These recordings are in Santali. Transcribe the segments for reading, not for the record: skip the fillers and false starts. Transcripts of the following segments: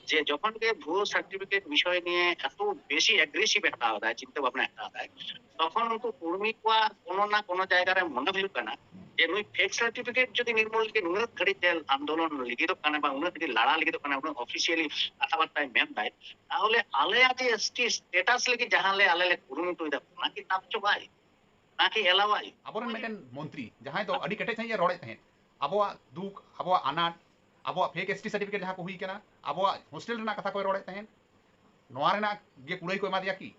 যে যখন গে ভুয়ো সার্টিফিকেট বিষয় নিয়ে এত বেশি অ্যাগ্রেসিভ ᱦᱟᱛᱟᱣ ᱮᱫᱟᱭ ᱪᱤᱱᱛᱟᱹ ᱵᱷᱟᱵᱱᱟ ᱦᱟᱛᱟᱣ ᱮᱫᱟᱭ তখন উनको কর্মী কোয়া কোনো না কোনো জায়গায় মনে হইল কানা যে নুই ফেক সার্টিফিকেট যদি নির্মূল কে নুনাᱹᱜ ঘড়িতে আন্দোলন লিখিত কানা বা উনাᱹᱜ ঘড়ি লাড়া লিখিত কানা উনাᱹᱜ অফিসিয়ালি কথাবার্তায় মেন দায় তাহলে আলে আজ এসটি স্ট্যাটাস লাগি জাহালে আলে লে কুরুমুটুই দা নাকি তাপচো ভাই নাকি এলাওয়াই ᱟᱵᱚᱨᱮᱱ ᱢᱤᱫᱴᱮᱱ ᱢᱚᱱᱛᱨᱤ ᱡᱟᱦᱟᱸᱭ ᱫᱚ ᱟᱹᱰᱤ ᱠᱮᱴᱮᱡ ᱥᱟᱺᱦᱤᱡ ᱮ ᱨᱚᱲᱮᱫ ᱛᱟᱦᱮᱸᱫ ᱟᱵᱚᱣᱟᱜ ᱫᱩᱠ ᱟᱵᱚᱣᱟᱜ ᱟᱱᱟᱴ ᱟᱵᱚᱣᱟᱜ ᱯᱷᱮᱠ ᱮᱥᱴᱤ ᱥᱟর্টিফিকেট ᱡᱟᱦᱟᱸ ᱠᱚ ᱦᱩᱭ ᱠᱟᱱᱟ ᱟᱵᱚᱣᱟᱜ ᱦᱳᱥᱴᱮᱞ ᱨᱮᱱᱟᱜ ᱠᱟᱛᱷᱟ ᱠᱚᱭ ᱨᱚᱲᱮᱫ ᱛᱟᱦᱮᱸᱫ ᱱᱚᱣᱟ ᱨᱮᱱᱟᱜ ᱜᱮ ᱠᱩᱲᱟᱹᱭ ᱠᱚ ᱮᱢᱟ ᱫᱮᱭᱟ ᱠᱤ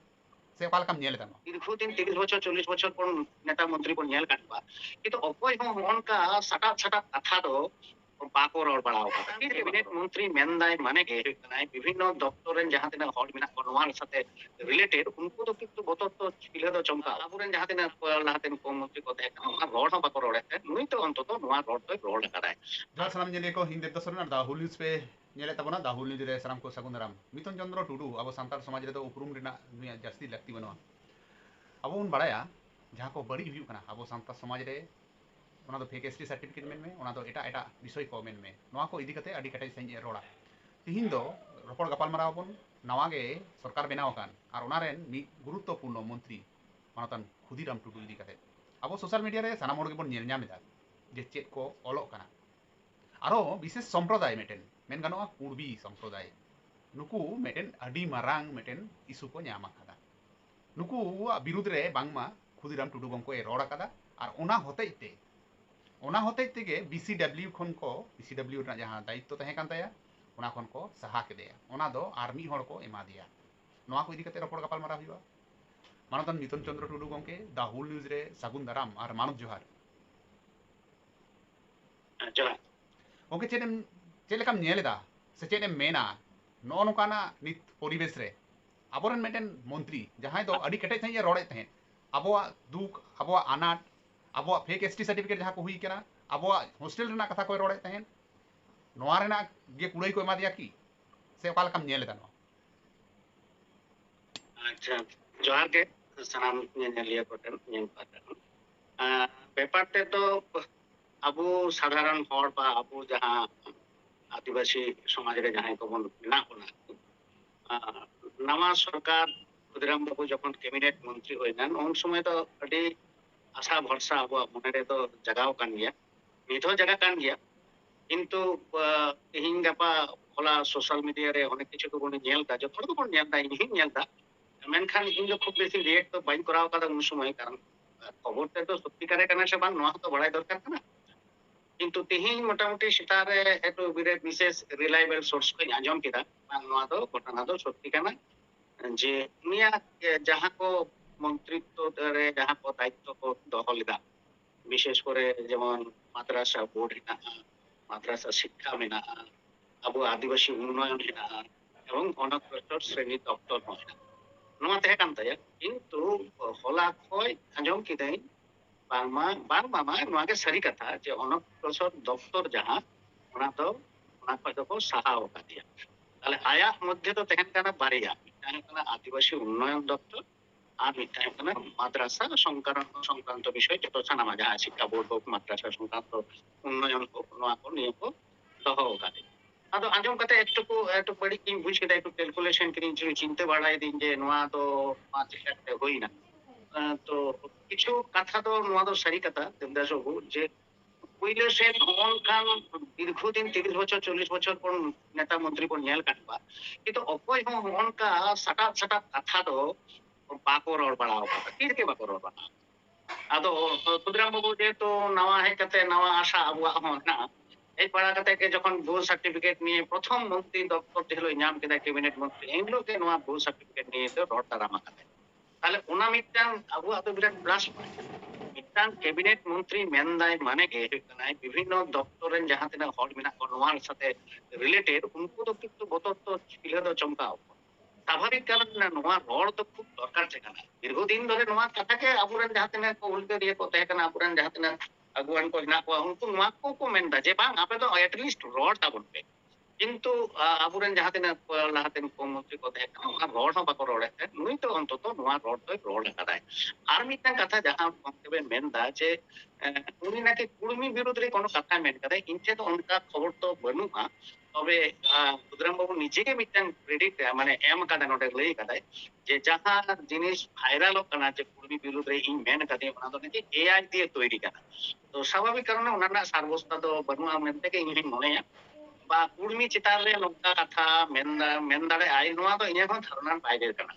ᱥᱮ ᱚᱠᱟ ᱞᱮᱠᱟᱢ ᱧᱮᱞ ᱮᱫᱟ ᱱᱚᱣᱟ দীর্ঘদিন 30 বছর 40 বছর পর নেতা মন্ত্রী বন ᱧᱮᱞ ᱠᱟᱫ ᱠᱚᱣᱟ কিন্তু অকᱚᱭ ᱦᱚᱸ ᱚᱱᱠᱟ ᱥᱟᱴᱟᱵ ᱥᱟᱴᱟᱵ ᱠᱟᱛᱷᱟ ᱫᱚ ᱵᱟᱠᱚ ᱨᱚᱲ ᱵᱟᱲᱟ ᱟᱠᱟᱫᱟ ᱠᱮᱵᱤᱱᱮᱴ ᱢᱚন্ত্রী ᱢᱮᱱᱫᱟᱭ ᱢᱟᱱᱮ ᱜᱮ ᱦᱩᱭᱩᱜ ᱠᱟᱱᱟ ᱵᱤᱵᱷᱤᱱᱱᱚ ᱫᱚপ্তর ᱨᱮᱱ ᱡᱟᱦᱟᱸ ᱛᱤᱱᱟᱹᱜ ᱦᱚᱲ ᱢᱮᱱᱟᱜ ᱠᱚᱣᱟ ᱱᱚᱣᱟ ᱥᱟᱛᱮ ᱨᱤᱞᱮᱴᱮᱰ ᱩᱱᱠᱩ ᱫᱚ ᱠᱤᱱᱛᱩ ᱵᱚᱛᱚᱨ ᱫᱚ ᱪᱤᱞᱟᱹ ᱫᱚ ᱪᱚᱢᱠᱟ ᱟᱵᱚᱨᱮᱱ ᱡᱟᱦᱟᱸ ᱛᱤᱱᱟᱹᱜ ᱞᱟᱦᱟᱛᱮᱱ ᱠᱚ ᱢᱚন্ত্রী ᱠᱚ ᱛᱟᱦᱮᱸ ᱠᱟᱱᱟ ᱚᱱᱟ ᱨᱚᱲ ᱦᱚᱸ ᱵᱟᱠᱚ ᱨᱚᱲᱮᱫ ᱛᱟᱦᱮᱸᱫ ᱱᱩᱭ ᱫᱚ ᱚᱱᱛᱚᱛᱚ ᱱᱚᱣᱟ ᱨᱚᱲ ᱫᱚᱭ ᱨᱚᱲ ᱟᱠᱟᱫᱟᱭ ᱡᱚᱦᱟᱨ ᱥᱟᱱᱟᱢ ᱧᱮᱧᱮᱞᱤᱭᱟᱹ ᱠᱚ ᱤᱧ ᱫᱮᱵᱫᱟᱥ ᱥᱚᱨᱮᱱ ᱟᱨ ᱫᱟ ᱦᱩᱞ ᱱᱤᱭᱩᱡ ᱯᱮ ᱧᱮᱞᱮᱫ ᱛᱟᱵᱚᱱᱟ ᱫᱟ ᱦᱩᱞ ᱱᱤᱭᱩᱡ ᱨᱮ ᱥᱟᱱᱟᱢ ᱠᱚ ᱥᱟᱹᱜᱩᱱ ᱫᱟᱨᱟᱢ ᱢᱤᱛᱚᱱ ᱪᱚᱱᱫᱨᱚ ᱴᱩᱰᱩ ᱟᱵᱚ ᱥᱟᱱᱛᱟᱲ ᱥᱚᱢᱟᱡᱽ ᱨᱮᱫᱚ ᱩᱯᱨᱩᱢ ᱨᱮᱱᱟᱜ ᱱᱩᱭᱟᱜ ᱡᱟᱹᱥᱛᱤ ᱞᱟᱹᱠᱛᱤ ᱵᱟᱹᱱᱩᱜᱼᱟ ᱟᱵᱚ ᱵᱚᱱ ᱵᱟᱲᱟᱭᱟ ᱡᱟᱦᱟᱸ ᱠᱚ ᱵᱟᱹᱲᱤᱡ ᱦᱩᱭᱩᱜ ᱠᱟᱱᱟ ᱟᱵᱚ ᱥᱟᱱᱛᱟᱲ ᱥᱚᱢᱟᱡᱽ ᱨᱮ ᱚᱱᱟ ᱫᱚ ᱯᱷᱮᱠ ᱮᱥᱴᱤ ᱥᱟর্টিফিকেট ᱢᱮᱱᱢᱮ ᱚᱱᱟ ᱫᱚ ᱮᱴᱟᱜ ᱮᱴᱟᱜ ᱵᱤᱥᱚᱭ ᱠᱚ ᱢᱮᱱᱢᱮ ᱱᱚᱣᱟ ᱠᱚ ᱤᱫᱤ ᱠᱟᱛᱮ ᱟᱹᱰᱤ ᱠᱮᱴᱮᱡ ᱥᱟᱺᱦᱤᱡ ᱮ ᱨᱚᱲᱟ ᱛᱤᱦᱤᱧ ᱫᱚ ᱨᱚᱯᱚᱲ ᱜᱟᱯᱟᱞᱢᱟᱨᱟᱣ ᱵᱚᱱ ᱱᱟᱣᱟ ᱜᱮ ᱥᱚᱨᱠᱟর ᱵᱮᱱᱟᱣ ᱟᱠᱟᱱ ᱟᱨ ᱚᱱᱟ ᱨᱮᱱ ᱢᱤᱫ ᱜᱩᱨᱩᱛᱛᱚᱯᱩᱨᱱᱚ ᱢᱚন্ত্রী ᱢᱟᱱᱚᱛᱟᱱ ᱠᱷᱩᱫᱤᱨᱟᱢ ᱴᱩᱰᱩ ᱤᱫᱤ ᱠᱟᱛᱮ ᱟᱵᱚ ᱥᱳᱥᱟᱞ ᱢᱤᱰᱤয়া ᱨᱮ ᱥᱟᱱᱟᱢ ᱦᱚᱲ ᱜᱮᱵᱚᱱ ᱧᱮᱞ ᱧᱟᱢ ᱮᱫᱟ ᱡᱮ ᱪᱮᱫ ᱠᱚ ᱚᱞᱚᱜ ᱠᱟᱱᱟ ᱟᱨᱚ ᱵᱤশেষ সম্প্রদায় ᱢᱤᱫᱴᱮᱱ ᱢᱮᱱ ᱜᱟᱱᱚᱜᱼᱟ ᱠᱩᱲᱵᱤ ᱥᱚᱢᱯᱨᱚᱫᱟᱭ ᱱᱩᱠᱩ ᱢᱤᱫᱴᱮᱱ ᱟᱹᱰᱤ ᱢᱟᱨᱟᱝ ᱢᱤᱫᱴᱮᱱ ᱤᱥᱩ ᱠᱚ ᱧᱟᱢ ᱟᱠᱟᱫᱟ ᱱᱩᱠᱩᱣᱟᱜ ᱵᱤᱨᱩᱫᱽ ᱨᱮ ᱵᱟᱝᱢᱟ ᱠᱷᱩᱫᱤᱨᱟᱢ ᱴᱩᱰᱩ ᱜᱚᱢᱠᱮ ᱨᱚᱲ ᱟᱠᱟᱫᱟ ᱟᱨ ᱚᱱᱟ ᱦᱚᱛᱮᱡ ᱛᱮᱜᱮ BCW ᱠᱷᱚᱱ ᱠᱚ BCW ᱨᱮᱱᱟᱜ ᱡᱟᱦᱟᱸ ᱫᱟᱭᱤᱛᱛᱚ ᱛᱟᱦᱮᱸ ᱠᱟᱱ ᱛᱟᱭᱟ ᱚᱱᱟ ᱠᱷᱚᱱ ᱠᱚ ᱥᱟᱦᱟ ᱠᱮᱫᱮᱭᱟ ᱚᱱᱟ ᱫᱚ ᱟᱨ ᱢᱤᱫ ᱦᱚᱲ ᱠᱚ ᱮᱢᱟ ᱫᱮᱭᱟ ᱱᱚᱣᱟ ᱠᱚ ᱤᱫᱤ ᱠᱟᱛᱮ ᱨᱚᱯᱚᱲ ᱜᱟᱯᱟᱞᱢᱟᱨᱟᱣ ᱦᱩᱭᱩᱜᱼᱟ ᱢᱟᱱᱚᱛᱟᱱ ᱢᱤᱛᱚᱱ ᱪᱚᱱᱫᱨᱚ ᱴᱩᱰᱩ ᱜᱚᱢᱠᱮ ᱫᱟ ᱦᱩᱞ ᱱᱤᱭᱩᱡ ᱨᱮ ᱥᱟᱹᱜᱩᱱ ᱫᱟᱨᱟᱢ ᱟᱨ ᱢᱟᱱᱚᱛ ᱡᱚᱦᱟᱨ ᱡᱚᱦᱟᱨ ᱜᱚᱢᱠᱮ ᱪᱮᱫ ᱞᱮᱠᱟᱢ ᱧᱮᱞ ᱮᱫᱟ ᱥᱮ ᱪᱮᱫ ᱮᱢ ᱢᱮᱱᱟ ᱱᱚᱜᱼᱚ ᱱᱚᱝᱠᱟᱱᱟᱜ ᱱᱤᱛ ᱯᱚরিবেশ ᱨᱮ ᱟᱵᱚᱨᱮᱱ ᱢᱤᱫᱴᱮᱱ ᱢᱚন্ত্রী ᱡᱟᱦᱟᱸᱭ ᱫᱚ ᱟᱹᱰᱤ ᱠᱮᱴᱮᱡ ᱥᱟᱺᱦᱤᱡ ᱮ ᱨᱚᱲᱮᱫ ᱛᱟᱦᱮᱸᱫ ᱟᱵᱚᱣᱟᱜ ᱫᱩᱠ ᱟᱵᱚᱣᱟᱜ ᱟᱱᱟᱴ ᱟᱵᱚᱣᱟᱜ ᱯᱷᱮᱠ ᱮᱥᱴᱤ ᱥᱟর্টিফিকেট ᱡᱟᱦᱟᱸ ᱠᱚ ᱦᱩᱭ ᱠᱟᱱᱟ ᱟᱵᱚᱣᱟᱜ ᱦᱳᱥᱴᱮᱞ ᱨᱮᱱᱟᱜ ᱠᱟᱛᱷᱟ ᱠᱚᱭ ᱨᱚᱲᱮᱫ ᱛᱟᱦᱮᱸᱫ ᱱᱚᱣᱟ ᱨᱮᱱᱟᱜ ᱜᱮ ᱠᱩᱲᱟᱹᱭ ᱠᱚ ᱮᱢᱟ ᱫᱮᱭᱟ ᱠᱤ ᱥᱮ ᱚᱠᱟ ᱞᱮᱠᱟᱢ ᱧᱮᱞ ᱮᱫᱟ ᱱᱚᱣᱟ ᱟᱪᱪᱷᱟ ᱡᱚᱦᱟᱨ ᱜᱮ ᱥᱟᱱᱟᱢ ᱧᱮᱧᱮᱞᱤᱭᱟᱹ ᱠᱚᱴᱷᱮᱱ ᱧᱮᱞ ᱯᱟᱦᱴᱟ ᱠᱷᱚᱱ ব্যাপার ᱛᱮᱫᱚ ᱟᱵᱚ ᱥᱟᱫᱷᱟᱨᱚᱱ ᱦᱚᱲ ᱵᱟ ᱟᱵᱚ ᱡᱟᱦᱟᱸ আদিবাসী সমাজ রে জাহাই কবন মেনা কোনা নামা সরকার ক্ষুদিরাম বাবু যখন ক্যাবিনেট মন্ত্রী হইলেন উন সময় তো আᱹᱰᱤ আশা ভরসা আবো মনে রে তো জাগাও কান গিয়া নিত জায়গা কান গিয়া কিন্তু তিহিং গাপা হলা সোশ্যাল মিডিয়া রে অনেক কিছু তো বন ñel দা যত তো বন ñel দা ইনি ñel দা মেনখান ইন খুব বেশি রিয়েক্ট তো বাইন করাও কাদা উন সময় কারণ খবরটা তো সত্যিকারে কানা সে বাং নোয়া তো বড়াই দরকার কানা কিন্তু তিহিং মোটামুটি সেটারে একটু বিশেষ রিলায়েবল সোর্স কই আঁজম কেদা বাং নোয়া দো ঘটনা দো সত্যি কানা যে উনিয়াক যাহা কো মন্ত্রিত্ব রে যাহা কো দায়িত্ব কো দহল লেদা বিশেষ করে যেমন মাদ্রাসা বোর্ড হেনাᱜᱼᱟ মাদ্রাসা শিক্ষা মেনাᱜᱼᱟ আবু আদিবাসী উন্নয়ন হেনাᱜᱼᱟ এবং অনগ্রসর শ্রেণী দপ্তর হᱚᱸ হেনাᱜᱼᱟ ᱱᱚᱣᱟ ᱛᱟᱦᱮᱸ ᱠᱟᱱ ᱛᱟᱭᱟ ᱠᱤᱱᱛᱩ ᱦᱚᱞᱟ ᱠᱷᱚᱡ ᱟᱸᱡᱚᱢ ᱠᱤᱫᱟᱹᱧ ᱵᱟᱝᱢᱟ ᱱᱚᱣᱟ ᱜᱮ ᱥᱟᱹᱨᱤ ᱠᱟᱛᱷᱟ ᱡᱮ ᱚᱱᱚᱜᱨᱚᱥᱚᱨ ᱫᱚপ্তর ᱡᱟᱦᱟᱸ ᱚᱱᱟ ᱫᱚ ᱚᱱᱟ ᱠᱷᱚᱡ ᱫᱚᱠᱚ ᱥᱟᱦᱟᱣ ᱟᱠᱟᱫᱮᱭᱟ তাহলে আয়াত মধ্যে তো তখন কানা বাড়িয়া মিটাং কানা আদিবাসী উন্নয়ন দপ্তর আর মিটাং কানা মাদ্রাসা সংক্রান্ত বিষয় যত সানামা যাহা শিক্ষা বোর্ড হোক মাদ্রাসা সংক্রান্ত উন্নয়ন হোক নোয়া কো নিয়ে কো দহ কাদে আদো আঞ্জম কাতে একটু বড়ি কি বুঝ কেদা একটু ক্যালকুলেশন করিন চিন্তা বাড়াই দিন যে নোয়া তো 5 হই না তো কিছু কথা তো নোয়া তো সারি কথা দেবদাস বাবু যে পইলে সে ভ্রমণ খান দীর্ঘদিন 30 বছর 40 বছর পর নেতা মন্ত্রী বন ñel কাট বা কিন্তু অকয় হᱚᱸ অনকা সাটাপ সাটাপ কথা দো বাকো রড় বাড়াও কথা কে বাকো রড় বাড়াও আদো ক্ষুদিরাম বাবু যেহেতু নাওয়া হেজ কাতে নাওয়া আশা আবুয়াগ হᱚᱸ না এই পাড়া কাতে কে যখন ভুল সার্টিফিকেট নিয়ে প্রথম মন্ত্রী দপ্তর যেগুলো ñam কেদা ক্যাবিনেট মন্ত্রী এগুলো কে নোয়া ভুল সার্টিফিকেট নিয়ে তো রড় তারামা কাতে তাহলে ওনা মিটাং আবুয়াগ তো বিরাট প্লাস পয়েন্ট মিটাং ক্যাবিনেট মন্ত্রী মেনদাই মানে গে ᱦᱩᱭᱩᱜ ᱠᱟᱱᱟ বিভিন্ন দপ্তর রেন জাহাं তিনা হল মেনা কো নোয়ার সাথে রিলেটেড উनको তো কিন্তু বতর তো ছিলে তো চমকাও স্বাভাবিক কারণ না নোয়া রড় তো খুব দরকার সেখানে দীর্ঘদিন ধরে নোয়া কথাকে আবুরেন জাহাं তিনা কো উল্টে দিয়ে কো তহে কানা আবুরেন জাহাं তিনা আগুয়ান কো হিনা কো উनको নোয়া কো মেনদা যে বাং আপে তো এট লিস্ট রড় তাবন পে কিন্তু ᱟᱵᱚᱨᱮᱱ ᱡᱟᱦᱟᱸ ᱛᱤᱱᱟᱹᱜ ᱞᱟᱦᱟᱛᱮᱱ ᱩᱯᱚᱢᱚᱱᱛᱨᱤ ᱠᱚ ᱛᱟᱦᱮᱸ ᱠᱟᱱᱟ ᱚᱱᱟ ᱨᱚᱲ ᱦᱚᱸ ᱵᱟᱠᱚ ᱨᱚᱲᱮᱫ ᱛᱟᱦᱮᱸᱫ, ᱱᱩᱭ ᱛᱚ ᱚᱱᱛᱚᱛᱚ ᱱᱚᱣᱟ ᱨᱚᱲ ᱫᱚᱭ ᱨᱚᱲ ᱟᱠᱟᱫᱟᱭ। ᱟᱨ ᱢᱤᱫᱴᱟᱝ ᱠᱟᱛᱷᱟ ᱡᱟᱦᱟᱸ ᱜᱚᱢᱠᱮ ᱵᱮᱱ ᱢᱮᱱᱫᱟ ᱡᱮ উনি নাকি কুর্মী বিরোধী কোনো কথা মেন কাদায়, ᱤᱧ ᱴᱷᱮᱱ ᱫᱚ ᱚᱱᱠᱟ ᱠᱷᱚᱵᱚᱨ ᱫᱚ ᱵᱟᱹᱱᱩᱜᱼᱟ। ᱛᱚᱵᱮ ᱠᱷᱩᱫᱤᱨᱟᱢ ᱵᱟᱵᱩ ᱱᱤᱡᱮᱜᱮ ᱢᱤᱫᱴᱟᱝ ᱠᱨᱮᱰᱤᱴ মানে এম ᱟᱠᱟᱫᱟ ᱱᱚᱰᱮ ᱞᱟᱹᱭ ᱟᱠᱟᱫᱟᱭ ᱡᱮ ᱡᱟᱦᱟᱸ ᱡᱤᱱᱤস ᱵᱷᱟইরালᱚᱜ ᱠᱟᱱᱟ ᱡᱮ ᱠᱩর্মী বিরোধ ᱨᱮ ᱤᱧ ᱢᱮᱱ ᱟᱠᱟᱫᱟᱹᱧ ᱚᱱᱟ ᱫᱚ নাকি এআই দিয়ে তৈরি কানা। তো স্বাভাবিক কারণে ওনার ᱨᱮᱱᱟᱜ ᱥᱟᱨᱵᱚᱥᱛᱟ ᱫᱚ ᱵᱟᱹᱱᱩᱜᱼᱟ ᱢᱮᱱᱛᱮ ᱤᱧ ᱦᱚᱧ ᱢᱚᱱᱮᱭᱟ। বা কুর্মী চিতার রে নৌকা কথা মেন দাᱲᱮᱭᱟᱜᱼᱟᱭ ᱱᱚᱣᱟ ᱫᱚ ᱤᱧᱟᱹᱜ ᱦᱚᱸ ᱫᱷᱟᱨᱚᱱᱟ ᱵᱟᱭᱨᱮ ᱠᱟᱱᱟ।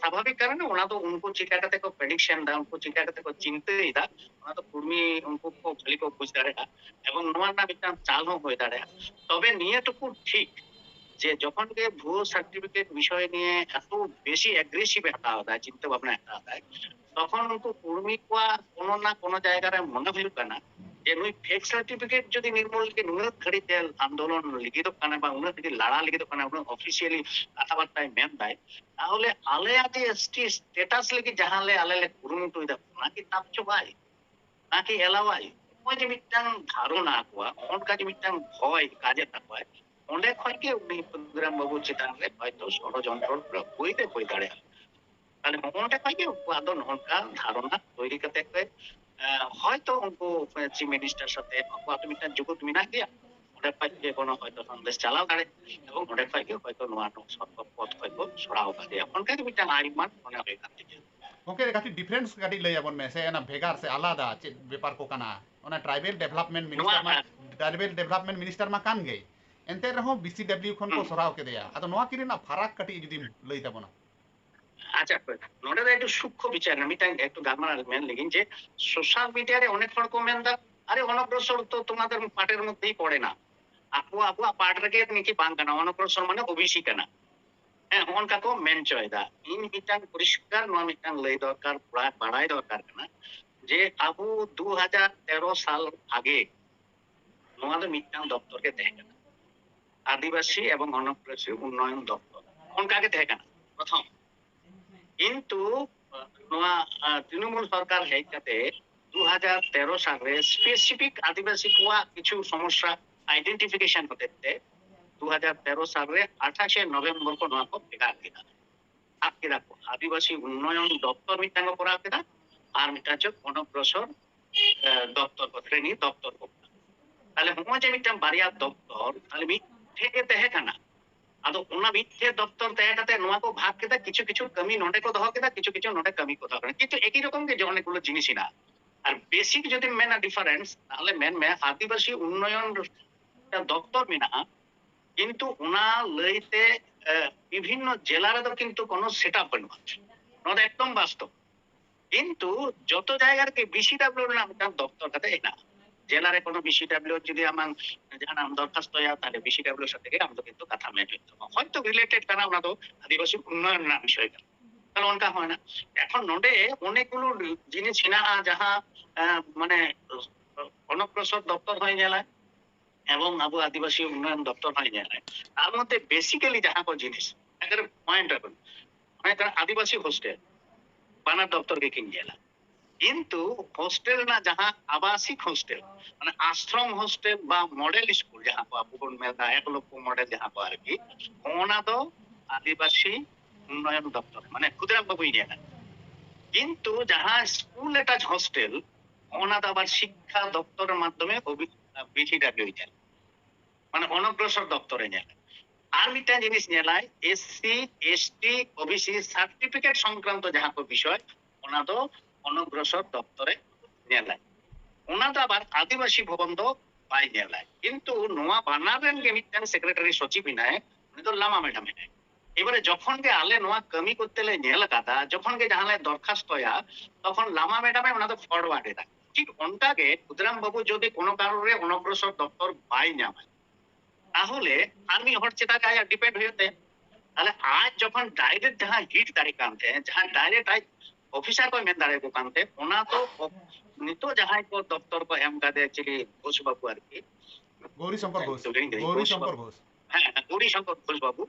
ᱥᱟᱵᱷᱟᱵᱤক ᱠᱟᱨᱚᱱে ওনা তো উनको চিকা কাতে কো প্রেডিকশন দা উनको চিকা কাতে কো চিন্তাᱭᱮᱫᱟ ওনা তো কুর্মী উनको কো ভালি কো বুঝ দাᱲᱮᱭᱟᱜᱼᱟ এবং নোয়া না মিটান চাল হো হয়ে দাড়ায়। তবে নিয়েটুকু ঠিক যে যখন গে ভুয়ো সার্টিফিকেট বিষয় নিয়ে এত বেশি অ্যাগ্রেসিভ হাতাও দেয় চিন্তা ভাবনা হাতাও দেয় তখন উनको কুর্মী কোয়া কোনো না কোনো জায়গায় মনে হইল কানা যে নুই ফেক সার্টিফিকেট যদি নির্মূল কে নুনাᱹᱜ ঘড়িতে আন্দোলন লিখিত কানা বা উনাᱹᱜ ঘড়ি লাড়া লিখিত কানা উনাᱹᱜ অফিসিয়ালি কথাবার্তায় মেন দেয় তাহলে আলেয়াᱜ যে এসটি স্ট্যাটাস লাগি জাহালে আলেলে কুরুমুটুᱭᱫᱟ নাকি তাপচো ভাই নাকি এলাওয়াই ওই যে মিটটাং ধারণা কোয়া অনকা যে মিটটাং ভয় কাজে তাকওয়ায় অঁᱰᱮ ᱠᱷᱚᱡ ᱜᱮ ᱩᱱᱤ ᱠᱷᱩᱫᱤᱨᱟᱢ ᱵᱟᱹᱵᱩ ᱪᱮᱛᱟᱱ ᱨᱮ ᱦᱚᱭᱛᱚ ষড়যন্ত্র ᱦᱩᱭᱛᱮ ᱦᱩᱭ ᱫᱟᱲᱮᱭᱟᱜᱼᱟ। তাহলে ᱱᱚᱜᱼᱚᱸᱰᱮ ᱠᱷᱚᱡ ᱜᱮ ᱩᱱᱠᱩᱣᱟᱜ ᱫᱚ ᱱᱚᱝᱠᱟ ধারণা তৈরি ᱠᱟᱛᱮ ᱠᱚ হয়তো উनको চিফ মিনিস্টার সাথে আকুয়াᱜ তো মিটটাং জুগুত মেনাᱜ ᱜᱮᱭᱟ। ᱚᱸᱰᱮ ᱠᱷᱚᱡ ᱜᱮ ᱠᱳᱱᱳ ᱦᱚᱭᱛᱚ ᱥᱚᱱᱫᱮᱥ ᱪᱟᱞᱟᱣ ᱫᱟᱲᱮᱭᱟᱜᱼᱟ এবং ᱚᱸᱰᱮ ᱠᱷᱚᱡ ᱜᱮ ᱦᱚᱭᱛᱚ ᱱᱚᱣᱟ ᱥᱚᱨᱠᱚ ᱯᱚᱫ ᱠᱷᱚᱡ ᱠᱚ ᱥᱚᱨᱟᱣ ᱠᱟᱫᱮᱭᱟ ᱚᱱᱠᱟ ᱜᱮ ᱢᱤᱫᱴᱟᱝ ᱟᱭᱢᱟᱱ ᱢᱚᱱᱮ ᱦᱩᱭ ᱠᱟᱱ ᱛᱤᱧᱟ। ᱜᱚᱝᱠᱮ ᱠᱟᱹᱴᱤᱡ ᱰᱤᱯᱷᱟᱨᱮন্স ᱠᱟᱹᱴᱤᱡ ᱞᱟᱹᱭ ᱟᱵᱚᱱ ᱢᱮ ᱥᱮ ᱚᱱᱟ ᱵᱷᱮᱜᱟᱨ ᱥᱮ ᱟᱞᱟᱫᱟ ᱪᱮᱫ ᱵᱮᱯᱟর ᱠᱚ ᱠᱟᱱᱟ ᱚᱱᱟ ᱴᱨᱟইᱵᱮল ᱰᱮᱵᱷᱞᱚᱯᱢᱮন্ট ᱱᱚᱣᱟ ᱢᱤᱱᱤᱥᱴᱟর ᱢᱟ ᱴᱨᱟইᱵᱮল ᱰᱮᱵᱷᱞᱚᱯᱢᱮন্ট ᱢᱤᱱᱤᱥᱴᱟর ᱢᱟ ᱠᱟᱱ ᱜᱮ ᱮᱱᱛᱮ ᱨᱮᱦᱚᱸ ᱵᱤᱥᱤᱰᱟব্লিউ ᱠᱷᱚᱱ ᱠᱚ ᱥᱚᱨᱟᱣ ᱠᱮᱫᱮᱭᱟ ᱟᱫᱚ ᱱᱚᱣᱟ ᱠᱤ ᱨᱮᱱᱟᱜ ᱯᱷᱟᱨᱟᱠ ᱠᱟᱹᱴᱤᱡ ᱡᱩᱫᱤᱢ ᱞᱟᱹᱭ ᱛᱟᱵᱚᱱᱟ। আচ্ছা ᱱᱚᱰᱮ ᱫᱚ একটু সূক্ষ্ম বিচার না মিটাং একটু গালমারা মেন লেগিন যে সোশ্যাল মিডিয়ারে অনেক হড় কো মেনদা আরে অনগ্রসর তো তোমাদের পার্টের মধ্যেই পড়ে না আবুয়া পার্ট রেগে নাকি বাং কানা অনগ্রসর মানে ওবিসি কানা। হ্যাঁ অনকা কো মেন চয়দা ইন মিটাং পরিষ্কার নোয়া মিটাং লই দরকার বাড়াই দরকার কানা যে আবু 2013 সাল আগে নোয়া ᱫᱚ মিটাং দপ্তর কে তহে কানা আদিবাসী এবং অনগ্রসর উন্নয়ন দপ্তর অনকা কে তহে কানা প্রথম। কিন্তু নোয়া তৃণমূল সরকার হেজ কাতে 2013 সালে স্পেসিফিক আদিবাসী কোয়া কিছু সমস্যা আইডেন্টিফিকেশন হতে 2013 সালে 28 নভেম্বর को নোয়া को ভেগার কেদা আটকে রাখো আদিবাসী উন্নয়ন দপ্তর মিটাঙ্গ করা কেদা আর মিটা হচ্ছে অনগ্রসর দপ্তর को ট্রেনিং দপ্তর को তাহলে হুয়া যে মিটাং বারিয়া দপ্তর তাহলে মি থেকে তেহে কানা আদো ওনা মিথ্যে দপ্তর তৈরি করতে নোয়া को ভাগ কেদা কিছু কিছু কমি নোডে को দহ কেদা কিছু কিছু নোডে কমি को দহ কেদা কিন্তু একই রকম গে যে অনেকগুলো জিনিসই না। আর বেসিক যদি মেনা ডিফারেন্স তাহলে মেন মে আদিবাসী উন্নয়ন দপ্তর মেনা কিন্তু ওনা লইতে বিভিন্ন জেলার তো কিন্তু কোনো সেটআপ বানুয়া নোডে একদম বাস্তব কিন্তু যত জায়গার কে বিসিডব্লিউ নাম দপ্তর কাতে না জেলারে কোনো বিসিডব্লিউ যদি আমার জানাম দরখাস্ত হয় তাহলে বিসিডব্লিউ সাথে আমাদের কিন্তু কথা মেট হয়তো রিলেটেড কারণ ওনা তো আদিবাসী উন্নয়ন না বিষয় কারণ তাহলে অনকা হয় না। এখন নোডে অনেকগুলো জিনিস না যাহা মানে অনগ্রসর দপ্তর হয়ে জেলায় এবং আবু আদিবাসী উন্নয়ন দপ্তর হয়ে জেলায় তার মধ্যে বেসিক্যালি যাহা কো জিনিস একেবারে পয়েন্ট রাখুন মানে আদিবাসী হোস্টেল বানার দপ্তর কে কিন জেলা কিন্তু হোস্টেল না যাহা আবাসিক হোস্টেল মানে আশ্রম হোস্টেল বা মডেল স্কুল যাহা को आपको মেলদা একলব্য মডেল যাহা को আর কি ওনা তো আদিবাসী উন্নয়ন দপ্তর মানে ক্ষুদিরাম বাবুই নিয়ে নেন। কিন্তু যাহা স্কুল অ্যাটাচ হোস্টেল ওনা তো আবার শিক্ষা দপ্তরের মাধ্যমে বিসিডব্লিউ যায় মানে অনগ্রসর দপ্তরে নেয়। আর মিটা জিনিস নেলায় এসসি এসটি ওবিসি সার্টিফিকেট সংক্রান্ত যাহা को বিষয় ওনা তো অনগ্রসর দপ্তরে নেলায় ওনা তো আবার আদিবাসী ভবন তো বাই নেলায় কিন্তু নোয়া বানারেন গে মিটাং সেক্রেটারি সচিব হিনায় উনি তো লামা ম্যাডাম হিনায়। এবারে যখন গে আলে নোয়া কমি করতে লে নেল কাদা যখন গে জাহালে দরখাস্ত হয়া তখন লামা ম্যাডামে ওনা তো ফরওয়ার্ড এটা ঠিক অনটাকে ক্ষুদিরাম বাবু যদি কোনো কারণে অনগ্রসর দপ্তর বাই নামায় তাহলে আমি হর চেতা গায়ে ডিপেন্ড হইতে তাহলে আজ যখন ডাইরেক্ট যাহা হিট দাঁড়ি কানতে যাহা ডাইরেক্ট আজ অফিসার को মেন দাঁড়ে को কানते ওনা তো নিতো যাহাই को দপ্তর को এম কাদে एक्चुअली ঘোষ বাবু আর কি গৌরী শঙ্কর ঘোষ হ্যাঁ গৌরী শঙ্কর ঘোষ বাবু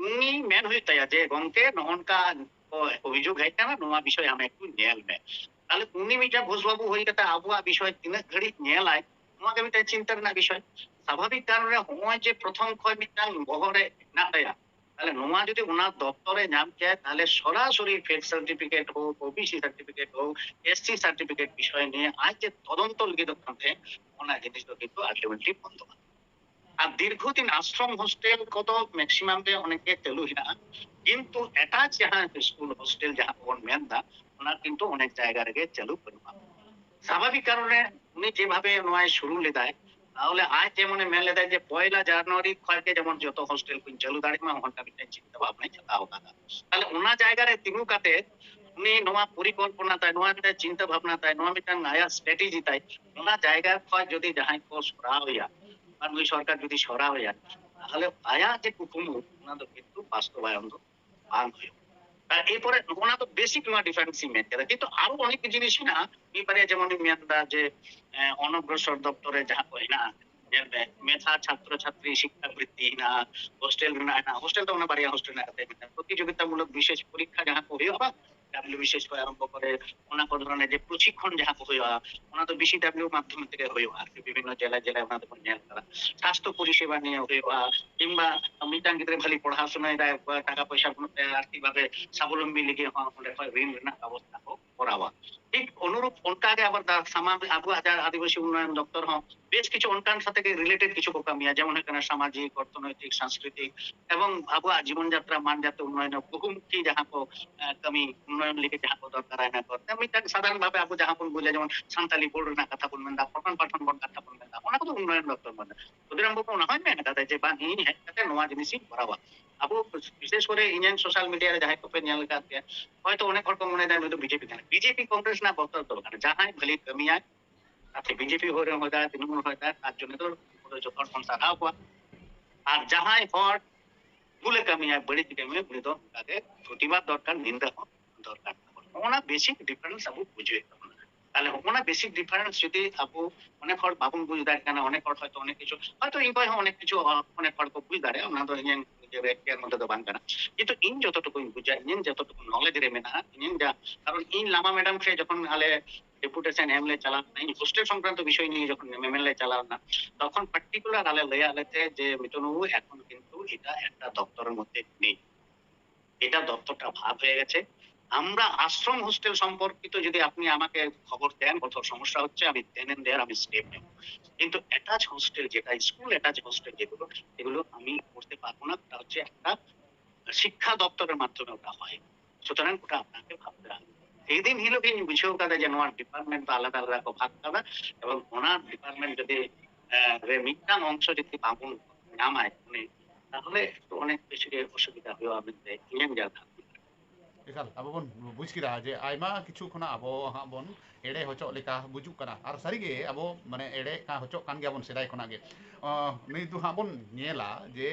উনি মেন হইতে যে গমকে নহনকা অভিযোগ হেজ কানা নোয়া বিষয় আমি একটু নেল মে তাহলে উনি মিটা ঘোষ বাবু হই কাতে আবুয়া বিষয় তিনা ঘড়ি নেলাই ᱱᱚᱣᱟ ᱜᱮ ᱢᱤᱫᱴᱮᱱ ᱪᱤᱱᱛᱟᱹ ᱨᱮᱱᱟᱜ ᱵᱤᱥᱚᱭ ᱥᱟᱵᱷᱟᱵᱤᱠ ᱠᱟᱨᱚᱱ ᱱᱚᱜᱼᱚᱭ ᱡᱮ ᱯᱨᱚᱛᱷᱚᱢ ᱠᱷᱚᱱ ᱢᱤᱫᱴᱟᱝ ᱵᱚᱦᱚᱜ ᱨᱮ ᱦᱮᱱᱟᱜ ᱛᱟᱭᱟ তাহলে নোয়া যদি ওনার দপ্তরে নাম চায় তাহলে সরাসরি ফেক সার্টিফিকেট হোক ওবিসি সার্টিফিকেট হোক এসসি সার্টিফিকেট বিষয় নিয়ে আজ যে তদন্ত লিখিত গ্রন্থে ওনার জিনিসটা কিন্তু আলটিমেটলি বন্ধ হয়। আর দীর্ঘদিন আশ্রম হোস্টেল কত ম্যাক্সিমাম রে অনেকে চালু হেনা কিন্তু অ্যাটাচ যাহা স্কুল হোস্টেল যাহা কোন মেনদা ওনার কিন্তু অনেক জায়গা রেগে চালু করবা স্বাভাবিক কারণে উনি যেভাবে নয় শুরু লেদায় তাহলে আজ যেমন মেন লেদায় যে 1 জানুয়ারি খয়কে যেমন যত হোস্টেল কুইন চালু দাঁড়িয়ে ওখানটা মিটাই চিন্তা ভাবনায় চালাও কাদা তাহলে ওনা জায়গারে তিনু কাতে উনি নোয়া পরিকল্পনা তাই নোয়া মিটাই চিন্তা ভাবনা তাই নোয়া মিটাং আয়া স্ট্র্যাটেজি তাই ওনা জায়গা খয় যদি যাহাই কো সরা হইয়া আর ওই সরকার যদি সরা হইয়া তাহলে আয়া যে কুকুমু ওনা তো কিন্তু বাস্তবায়ন তো বাং হইব এরপরে ওনা তো বেসিক নোয়া ডিফারেন্সি মেন করে কিন্তু আরো অনেক জিনিসই না এবারে যেমন মেনদা যে অনগ্রসর দপ্তরে যাহা কই না যে মেধা ছাত্র ছাত্রী শিক্ষাবৃত্তি না হোস্টেল না হোস্টেল তো ওনা বাড়িয়া হোস্টেল না প্রতিযোগিতামূলক বিশেষ পরীক্ষা যাহা কই হবা ডাব্লিউ বিশেষ করে আরম্ভ করে ওনা কোন ধরনের যে প্রশিক্ষণ যাহা কই ওনা তো বেশি ডাব্লিউ মাধ্যম থেকে হই আর কি বিভিন্ন জেলায় জেলায় ওনাদের নেল করা স্বাস্থ্য পরিষেবা নিয়ে হই কিংবা মিটাং গিদ্রে ভালি পড়াশোনায় টাকা পয়সা আর্থিকভাবে স্বাবলম্বী লিগে ঋণ রেনার ব্যবস্থা করাওয়া ঠিক অনুরূপ অনকাগে আবার আবু হাজার আদিবাসী উন্নয়ন দপ্তর বেশ কিছু অনকান সাথে রিলেটেড কিছু কামিয়া যেমন এখানে সামাজিক অর্থনৈতিক সাংস্কৃতিক এবং আবু জীবনযাত্রা মানযাত্রা উন্নয়ন বহুমুখী যাহা কো কমি উন্নয়ন লিগে যাহা কো দরকার হয় না করতে মিটাং সাধারণ ভাবে আবু যাহা কোন বুঝে যেমন সান্তালি বোর্ড না কথা বলবেন না পঠন পাঠন বন কথা বলবেন না ওনা কত উন্নয়ন দপ্তর মানে সুতরাং বাবু না হয় না দাদা যে বা নিন হ্যাঁ তাতে নোয়া জিনিসই করাবা আবু বিশেষ করে ইন্ডিয়ান সোশ্যাল মিডিয়ারে যাহাই কপে নিয়াল কাতে হয়তো অনেক হড় মনে দেয় হয়তো বিজেপি কেন বিজেপি কংগ্রেস না বক্তব্য দরকার যাহাই ভলি কমিয়া তাতে বিজেপি হয়ে যায় তৃণমূল হয়ে যায় তার জন্য তো যখন সারাও কোয়া আর যাহাই হড় ভুলে কামিয়া বড়ি কামিয়া উনি তো তাকে প্রতিবাদ দরকার নিন্দা দরকার ওনা বেসিক ডিফারেন্স আবু বুঝবে তাহলে ওনা বেসিক ডিফারেন্স যদি আপু অনেক হড় বাবুন বুঝ দাঁড় কেন অনেক হড় হয়তো অনেক কিছু হয়তো ইনকয় অনেক কিছু অনেক হড় বুঝ দাঁড়ে ওনা তো ইঞ্জিন নিজের এর মধ্যে তো বাংলা কিন্তু ইন যতটুকু বুঝা ইঞ্জিন যতটুকু নলেজ রে মেনা ইঞ্জিন যা কারণ ইন লামা ম্যাডাম সে যখন আলে ডেপুটেশন এমএলএ চালান না হোস্টেল সংক্রান্ত বিষয় নিয়ে যখন এমএলএ চালান না তখন পার্টিকুলার আলে লয়া আলেতে যে মিটনবাবু এখন কিন্তু এটা একটা দপ্তরের মধ্যে নেই এটা দপ্তরটা ভাগ হয়ে গেছে আমরা আশ্রম হোস্টেল সম্পর্কিত যদি আপনি আমাকে খবর দেন কোথাও সমস্যা হচ্ছে আমি দেন এন্ড দেয়ার আমি স্টেপ নেব কিন্তু অ্যাটাচ হোস্টেল যেটা স্কুল অ্যাটাচ হোস্টেল যেগুলো এগুলো আমি করতে পারবো না ওটা হচ্ছে একটা শিক্ষা দপ্তরের মাধ্যমে ওটা হয় সুতরাং ওটা আপনাকে ভাবতে হবে এই দিন হিলো কি বুঝেও কাদা যে ওনার ডিপার্টমেন্ট আলাদা আলাদা ভাগ কাদা এবং ওনার ডিপার্টমেন্ট যদি মিটাং অংশ যদি বাবুন নামায় উনি তাহলে একটু অনেক বেশি অসুবিধা হয়েও আমাদের ইঞ্জিন যা থাকবে एकाल अब बन बुझ किदा जे आयमा किछु खना अब हाँ बन एड़े होचो लेका बुजुक कना आर सारीगे अब माने एड़े का होचो कान गया बन सेदाय खना गे नै दु हाँ बन नेला जे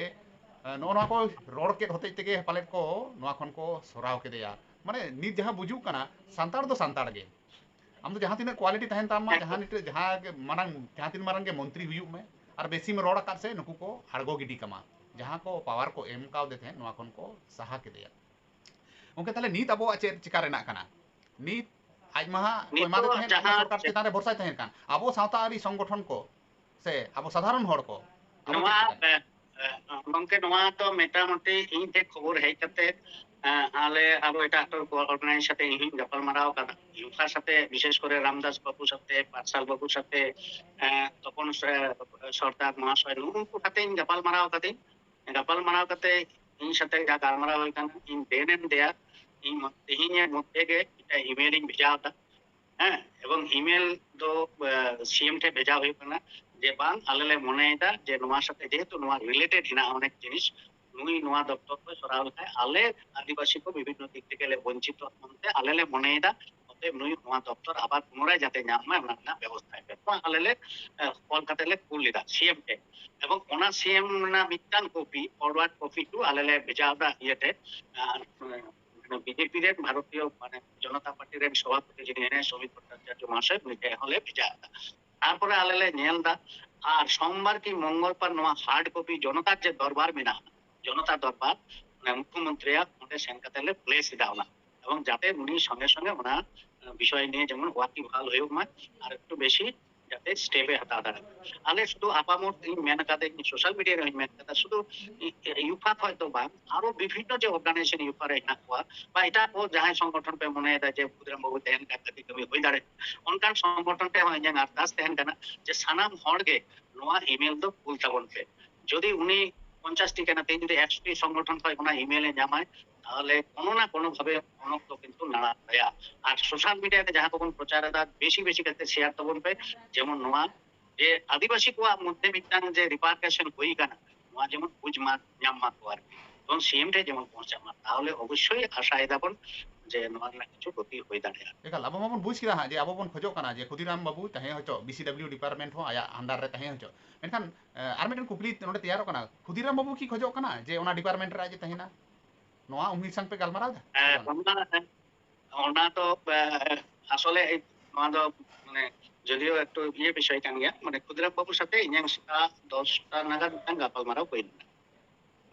नो को रोड के होते तेगे पालेट को नोआ खन को सराव केदेया माने नित जहाँ बुजुक कना सांतार दो सांतार गे आम तो जहाँ तीन क्वालिटी तहन ताम जहाँ निट जहाँ मारंग जहाँ तीन मारंग के मंत्री हुयुक में और बेसी में रोड आकात से नुकु को आड़गो गिडी कमा जहाँ को पावर को एम काव देते हैं नोआ खन को सहा केदेया ओके ताले नीत अब चे चिका रेना कना नीत आज महा कोई मादे तहन सरकार चितान रे भरसा तहन कान अब सावतारी संगठन को से अब साधारण हड़ को नोआ गंके नोआ तो मेटामोटी इन ते खबर हेज कते आले अब এটা একটা অর্গানাইজেশন সাথে ইহিন গাপাল মারাও কাদা ইউফার সাথে বিশেষ করে রামদাস বাবুর সাথে পাটসাল বাবুর সাথে তখন সরদার মহাশয় নুনকু সাথে গাপাল মারাও কাতে ইন সাথে যা গালমারা হই কান ইন দেন এন্ড দেয়ার ইন তেহিনের মধ্যে গে এটা ইমেলিং ভেজাওটা হ্যাঁ এবং ইমেল তো সিএম ঠে ভেজা হই কানা যে বাং আলেলে মনে এটা যে নোয়া সাথে যেহেতু নোয়া রিলেটেড হিনা অনেক জিনিস নুই নোয়া দপ্তর কো সরা হইতায় আলে আদিবাসী কো বিভিন্ন দিক থেকে বঞ্চিত মনতে আলেলে মনে এটা অতএব নুই নোয়া দপ্তর আবার পুনরায় যাতে নামা না ব্যবস্থা হবে তো আলেলে কলকাতালে কুলিদা সিএম ঠে এবং ওনা সিএম না মিটান কপি ফরওয়ার্ড কপি টু আলেলে ভেজাওটা ইয়েতে বিজেপির ভারতীয় মানে জনতা পার্টির সভাপতি যিনি এনে শ্রমিক ভট্টাচার্য মহাশয় উনি হলে ভেজা তারপরে আলেলে নেলদা আর সোমবার কি মঙ্গলবার নোয়া হার্ড কপি জনতার যে দরবার মেনা জনতা দরবার মানে মুখ্যমন্ত্রী ওটা সেনকাতেলে প্লেস দাও না এবং যাতে উনি সঙ্গে সঙ্গে ওনার বিষয় নিয়ে যেমন ওয়াকি ভাল হয়ে আর একটু বেশি যাতে স্টেপে হাতাও দাঁড়াবে। আলে শুধু আপামর ইᱧ মেন কাদে সোশ্যাল মিডিয়া ᱨᱮ মেন কাদা শুধু ইউফা হয়তো বাᱝ আরো বিভিন্ন যে অর্গানাইজেশন ইউফা রে হেᱱᱟᱜ ᱠᱚᱣᱟ বা এটা ᱠᱚ ᱡᱟᱦᱟᱸᱭ ᱥᱚᱝᱜᱚᱴᱷᱚᱱ ᱯᱮ ᱢᱚᱱᱮᱭᱮᱫᱟ ᱡᱮ ᱠᱷᱩᱫᱤᱨᱟᱢ ᱵᱟᱹᱵᱩ ᱛᱟᱦᱮᱱ ᱠᱷᱟᱱ ᱠᱟᱹᱴᱤᱡ ᱠᱟᱹᱢᱤ ᱦᱩᱭ ᱫᱟᱲᱮᱭᱟᱜᱼᱟ ᱚᱱᱠᱟᱱ ᱥᱚᱝᱜᱚᱴᱷᱚᱱ ᱴᱷᱮᱱ ᱦᱚᱸ ᱤᱧᱟᱹᱜ ᱟᱨᱫᱟᱥ ᱛᱟᱦᱮᱱ ᱠᱟᱱᱟ ᱡᱮ ᱥᱟᱱᱟᱢ ᱦᱚᱲᱜᱮ ᱱᱚᱣᱟ ᱤᱢᱮᱞ ᱫᱚ ᱠᱩᱞ ᱛᱟᱵᱚᱱ ᱯᱮ যদি উনি 50টি কেন তেই যদি 100টি সংগঠন হয় ওনা ইমেলে জামায় তাহলে কোনো না কোনো ভাবে অনক তো কিন্তু নাড়া দেয়া আর সোশ্যাল মিডিয়াতে যাহা কোন প্রচারদা বেশি বেশি কাতে শেয়ার তবন পে যেমন নোয়া যে আদিবাসী কোয়া মধ্যে মিটাং যে রিপার্কেশন হই কানা নোয়া যেমন বুঝমা ᱧᱟᱢ ᱢᱟᱠᱚ আরকি এবং সিএম ঠে যেমন পৌঁছামা তাহলে অবশ্যই আশায় দাবন যে নোয়া না কিছু গতি হই দাঁড়ায় एकाल अब माबन बुझ किदा हाँ जे अब बन खोजो कना जे खुदीराम बाबू तहे हचो बीसीडब्ल्यू डिपार्टमेंट हो आया अंडर रे तहे हचो मेनखान आर मिटन कुपली नोडे तैयार कना खुदीराम बाबू की खोजो कना जे ओना डिपार्टमेंट रे जे तहेना नोआ उन्हीं संग पे गालमाराव दा ওনা তো আসলে নোয়া দো মানে যদিও একটু বিষয় কান গিয়া মানে ক্ষুদিরাম বাবুর সাথে ইঞ্জাং 10টা নাগাদ মিটাং গাপালমারাও হইল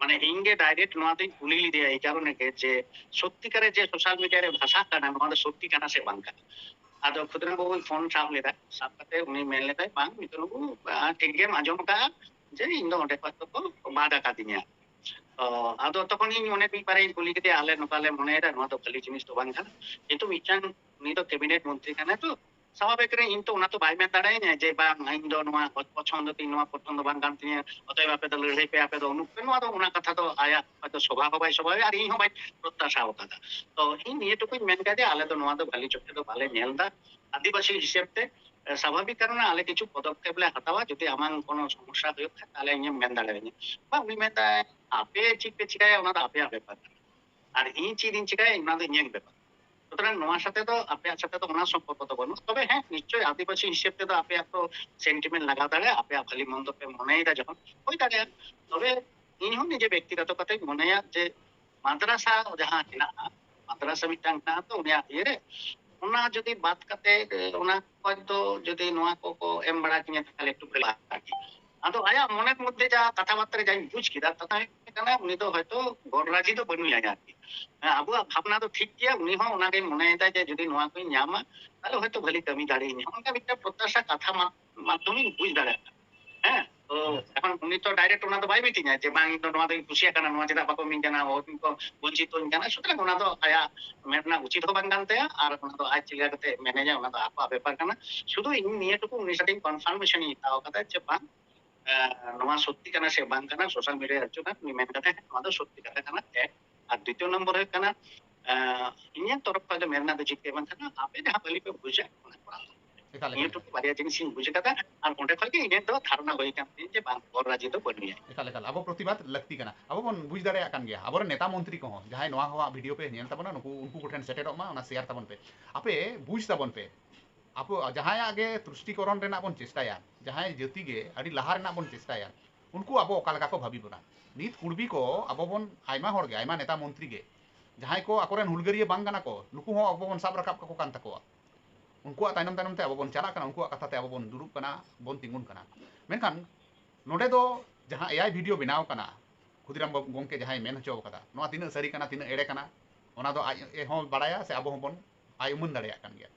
মানে ইংগে ডাইরেক্ট নোয়া দিন কুলি লিদিয়া এই কারণে যে সত্যিকারে যে সোশ্যাল মিডিয়ারে ভাষা কানা নোয়া দো সত্যি কানা সে বাংকা ᱟᱫᱚ ᱠᱷᱩᱫᱨᱟᱢ ᱵᱟᱵᱩ ᱯᱷᱳᱱ ᱥᱟᱵ ᱞᱮᱫᱟ ᱥᱟᱵ ᱠᱟᱛᱮ ᱩᱱᱤ ᱢᱮᱱ ᱞᱮᱫᱟᱭ ᱵᱟᱝ ᱢᱤᱛᱨᱚ ᱵᱟᱵᱩ ᱴᱷᱤᱠ ᱜᱮᱢ ᱟᱸᱡᱚᱢ ᱠᱟᱜᱼᱟ ᱡᱮ ᱤᱧ ᱫᱚ ᱚᱸᱰᱮ ᱠᱷᱚᱡ ᱫᱚᱠᱚ ᱵᱟᱫ ᱟᱠᱟᱫᱤᱧᱟ ᱟᱫᱚ ᱛᱚᱠᱷᱚᱱ ᱤᱧ ᱚᱱᱮ ᱢᱤᱫ ᱵᱟᱨᱤᱧ ᱠᱩᱞᱤ ᱠᱮᱫᱮᱭᱟ ᱟᱞᱮ ᱱᱚᱝᱠᱟ ᱞᱮ ᱢᱚᱱᱮᱭᱮᱫᱟ ᱱᱚᱣᱟ ᱫᱚ ᱠᱷᱟᱹᱞᱤ ᱡᱤᱱᱤᱥ ᱫᱚ ᱵᱟᱝ ᱠᱟᱱᱟ ᱠᱤᱱᱛᱩ ᱢᱤᱫᱴᱟᱝ ᱩᱱᱤ ᱫᱚ ᱠᱮᱵᱤᱱᱮᱴ ᱢᱚন্ত্রী ᱠᱟᱱᱟᱭ ᱛᱚ স্বাভাবিক রে ইন তো ওনা তো বাই মেন দাঁড়ায় যে বা ইন ᱫᱚ ᱱᱚᱣᱟ পছন্দ তিন নোয়া পছন্দ বাং কান তিনিয়া অতএব আপে ᱫᱚ লড়াই পে আপে ᱫᱚ অনুপ পে নোয়া ᱫᱚ ওনা কথা ᱫᱚ আয়া হয়তো স্বভাব বাই স্বভাব আর ইᱧ ᱦᱚᱸ ᱵᱟᱭ প্রত্যাশা ᱟᱠᱟᱫᱟ তো ইᱧ নিয়ে টুকুኝ মেন কাদে আলে ᱫᱚ ᱱᱚᱣᱟ ᱫᱚ ᱵᱷᱟᱞᱤ চোখে ᱫᱚ ᱵᱟᱞᱮ ᱧᱮᱞᱫᱟ আদিবাসী হিসেবতে স্বাভাবিক কারণে আলে কিছু পদক্ষেপ লে হাতাওয়া যদি আমার কোনো সমস্যা হয়ে থাকে তাহলে ইᱧ মেন দাঁড়ায় বা উনি মেন আপে ঠিক পে চিকায় ওনা ᱫᱚ ᱟᱯᱮᱭᱟᱜ ব্যাপার আর ইᱧ ᱪᱮᱫ ᱤᱧ ᱪᱤᱠᱟᱭᱟ ᱚᱱᱟ ᱫᱚ ᱤᱧᱟᱹᱜ ব্যাপার সুতরাং নোয়ার সাথে তো আপেয়ার সাথে তো ওনার সম্পর্ক তো বানুক তবে হ্যাঁ নিশ্চয়ই আদিবাসী হিসেব তে তো আপেয়ার তো সেন্টিমেন্ট লাগা দাঁড়ায় আপেয়ার ভালি মন্দ পে মনেইদা যখন ওই দাঁড়ায় তবে ᱤᱧ ᱦᱚᱸ ᱱᱤᱡᱮ ᱵᱮᱠᱛᱤᱜᱚᱛᱚ ᱠᱟᱛᱮ ᱢᱚᱱᱮᱭᱟ ᱡᱮ মাদ্রাসা ᱡᱟᱦᱟᱸ ᱦᱮᱱᱟᱜᱼᱟ মাদ্রাসা মিটাং না তো উনিয়াᱜ ইয়ে ᱚᱱᱟ ᱡᱩᱫᱤ ᱵᱟᱫ ᱠᱟᱛᱮ ᱚᱱᱟ ᱠᱷᱚᱡ ᱫᱚ ᱡᱩᱫᱤ ᱱᱚᱣᱟ ᱠᱚ ᱮᱢ ᱵᱟᱲᱟ ᱠᱤᱧᱟ তাহলে একটু ভালো আরকি ᱟᱫᱚ ᱟᱭᱟᱜ ᱢᱚᱱᱮর মধ্যে যা কথাবার্তা যাই বুঝ কিদা তাতে কানা উনি তো হয়তো গড়রাজি তো বনুই আরকি আবুয়াᱜ ভাবনা তো ঠিক গিয়া উনি হᱚᱸ ওনাকে মনেᱭᱮᱫᱟ যে যদি নোয়া কই ᱧᱟᱢᱟ তাহলে হয়তো ভালি কামি দাঁড়িয়ে অনকা একটা প্রত্যাশা কথা মাধ্যমে বুঝ দাঁড়ায় হ্যাঁ তো এখন উনি তো ডাইরেক্ট ওনা তো বাই মিটিংয়া যে বাং তো নোয়া দই খুশিয়া কানা নোয়া যেটা বাকো মিং কানা ও তো বঞ্চিত হইন কানা সুতরাং ওনা তো আয়া মেরনা উচিত হবাং কানতে আর ওনা তো আজ চিল্লা কাতে ম্যানেজার ওনা তো আপা ব্যাপার কানা শুধু ইনি নিয়ে টুকু উনি সাথে কনফার্মেশন ইতাও কথা যে বাং নোয়া সত্যি কানা সে বাং কানা সোশ্যাল মিডিয়া হচ্ছে না উনি মেন কথা নোয়া তো সত্যি কথা কানা এক আর দ্বিতীয় নম্বর হয়ে কানা ইᱧᱟᱹᱜ ᱛᱚᱨᱚᱯ ᱠᱷᱚᱡ ᱫᱚ ᱢᱮᱨᱱᱟ ᱫᱚ ᱪᱮᱫ ᱵᱟᱝ ᱠᱟᱱᱟ ᱟᱯᱮ ᱡᱟᱦᱟᱸ ᱵᱷᱟᱹᱞᱤ ᱯᱮ ᱵᱩᱡᱟ ᱚᱱᱟ ᱠᱚᱨᱟᱣ एकाल ᱱᱤᱭᱟᱹ ᱴᱩᱠᱩ ᱵᱟᱨᱭᱟ ᱡᱤᱱᱤᱥ ᱤᱧ ᱵᱩᱡ ᱠᱟᱫᱟ ᱟᱨ ᱚᱸᱰᱮ ᱠᱷᱚᱡ ᱜᱮ ᱤᱧᱟᱹᱜ ᱫᱚ ᱫᱷᱟᱨᱚᱱᱟ ᱦᱩᱭ ᱠᱟᱱ ᱛᱤᱧ ᱡᱮ ᱵᱟᱝ ᱜᱚᱲ ᱨᱟজি ᱫᱚ ᱵᱟᱹᱱᱩᱭᱟ एकाल एकाल अब प्रतिबाद लगती कना अब बन बुझ दाड़े कान गया अब नेता मंत्री को जहां नोआ हो वीडियो पे नेल तबना नुकु उनको कोठेन सेटेरो मा ना शेयर तबन पे आपे बुझ तबन पे आप जहां आगे तुष्टिकरण रेना बन चेष्टाया जहां जाति गे अड़ी लहा रेना बन चेष्टाया उनको अब ओका लगा को भाबी बना नित कुड़बी को अब बन आयमा हर गे आयमा नेता मंत्री गे जहां को अकोरेन हुलगरिया बांग गाना को नुकु हो अब बन साब रकाब को कान तको उनको तायनम तायनम ते अब बन चला कना उनको कथा ते अब बन दुरुब कना बन तिंगुन कना मेनखान नोडे दो जहां एआई वीडियो बनाव कना खुदीराम गंके जहां मेन हचो कदा नोआ तिना सरी कना तिना एड़े कना ओना दो आज ए हो बाड़ाया से अब बन आय उमन दाड़ेया कान गया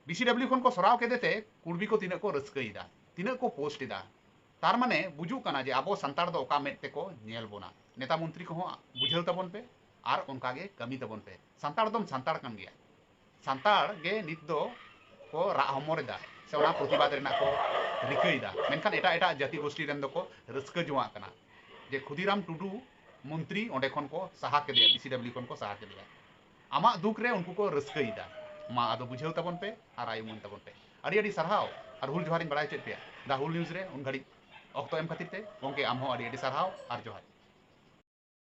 बीसीडब्ल्यू खन को सराव केदेते कुड़बी को तिना को रस्कईदा तिना को पोस्ट इदा तार माने बुझु कना जे अब संतार दो ओका मेट ते को नेल बोना नेता मंत्री को बुझाव तबन पे आर उनका गे कमी तबन पे संतार दम संतार कान गया संतार गे नित दो को रा हमरेदा से ओना प्रतिबाद रेना को रिकईदा मेनखान एटा एटा जाति गोष्ठी रेन दो को रस्का जुआ कना जे खुदीराम टुडू मंत्री ओंडे खन को साहा केदे बीसीडब्ल्यू खन को साहा केदे आमा दुख रे उनको को रस्कईदा मा आदो बुझाव तबन पे आर आयुमन तबन पे अड़ी अड़ी सरहाव आर हुल जोहारिन बड़ाय चेत पे दा हुल न्यूज रे उन घड़ी ऑक्टो एम खातिर ते गंके आम हो अड़ी अड़ी सरहाव आर जोहार